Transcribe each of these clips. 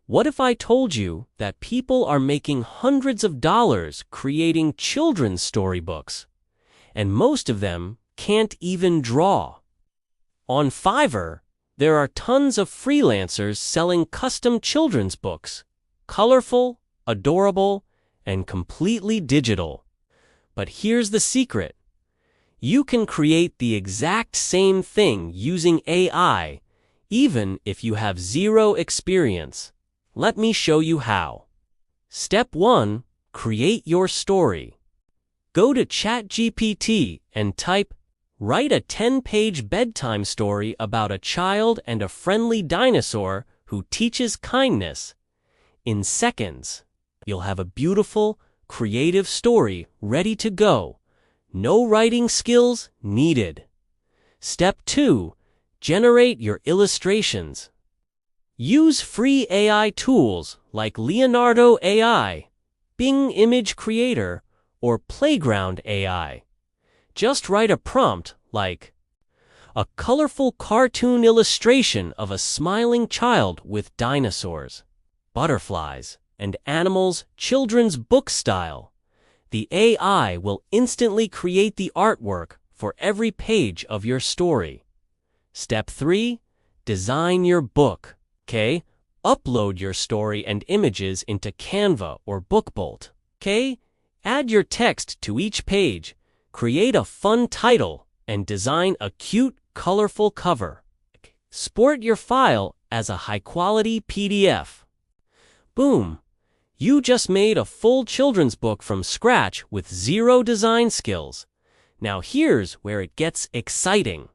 What if I told you that people are making hundreds of dollars creating children's storybooks, and most of them can't even draw? On Fiverr, there are tons of freelancers selling custom children's books, colorful, adorable, and completely digital. But here's the secret. You can create the exact same thing using AI, even if you have zero experience. Let me show you how. Step 1. Create your story. Go to ChatGPT and type, "Write a 10-page bedtime story about a child and a friendly dinosaur who teaches kindness." In seconds, you'll have a beautiful, creative story ready to go. No writing skills needed. Step 2. Generate your illustrations. Use free AI tools like Leonardo AI, Bing Image Creator, or Playground AI. Just write a prompt like, "A colorful cartoon illustration of a smiling child with dinosaurs, butterflies, and animals, children's book style." The AI will instantly create the artwork for every page of your story. Step 3. Design your book. Okay? Upload your story and images into Canva or BookBolt. Okay? Add your text to each page, create a fun title, and design a cute, colorful cover. Export your file as a high-quality PDF. Boom! You just made a full children's book from scratch with zero design skills. Now here's where it gets exciting.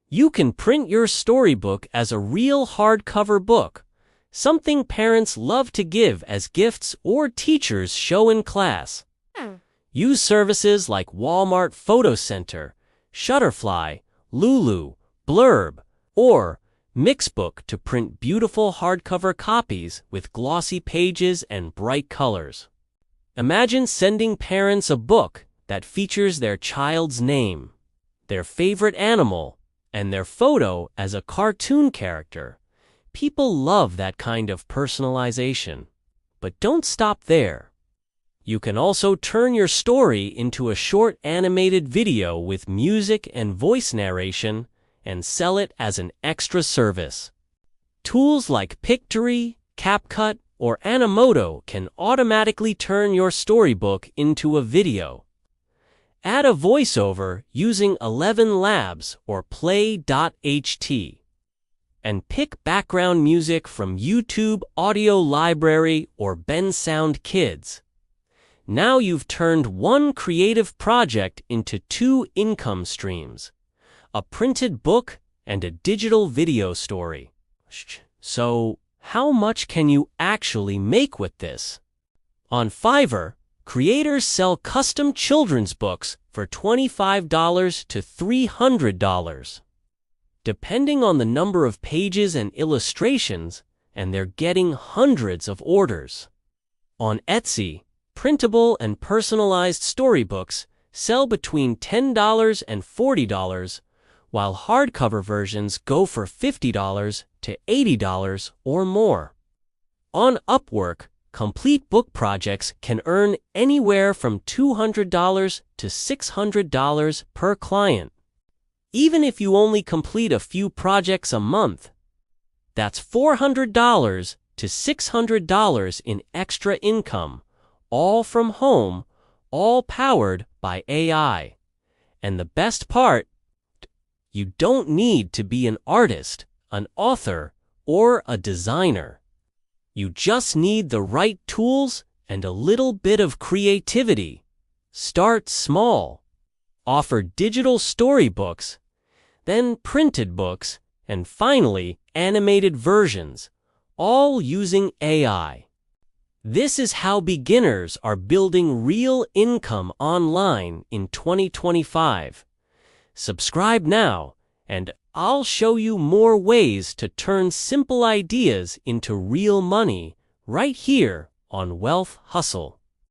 You can print your storybook as a real hardcover book, something parents love to give as gifts or teachers show in class. Use services like Walmart Photo Center, Shutterfly, Lulu, Blurb, or Mixbook to print beautiful hardcover copies with glossy pages and bright colors. Imagine sending parents a book that features their child's name, their favorite animal, and their photo as a cartoon character. People love that kind of personalization. But don't stop there. You can also turn your story into a short animated video with music and voice narration and sell it as an extra service. Tools like Pictory, CapCut, or Animoto can automatically turn your storybook into a video. Add a voiceover using 11 Labs or Play.ht. And pick background music from YouTube Audio Library or Bensound Kids. Now you've turned one creative project into 2 income streams, a printed book and a digital video story. So, how much can you actually make with this? On Fiverr, creators sell custom children's books for $25 to $300. Depending on the number of pages and illustrations, and they're getting hundreds of orders. On Etsy, printable and personalized storybooks sell between $10 and $40, while hardcover versions go for $50 to $80 or more. On Upwork, complete book projects can earn anywhere from $200 to $600 per client. Even if you only complete a few projects a month, that's $400 to $600 in extra income, all from home, all powered by AI. And the best part, you don't need to be an artist, an author, or a designer. You just need the right tools and a little bit of creativity. Start small. Offer digital storybooks, then printed books, and finally animated versions, all using AI. This is how beginners are building real income online in 2025. Subscribe now, and I'll show you more ways to turn simple ideas into real money right here on Wealth Hustle.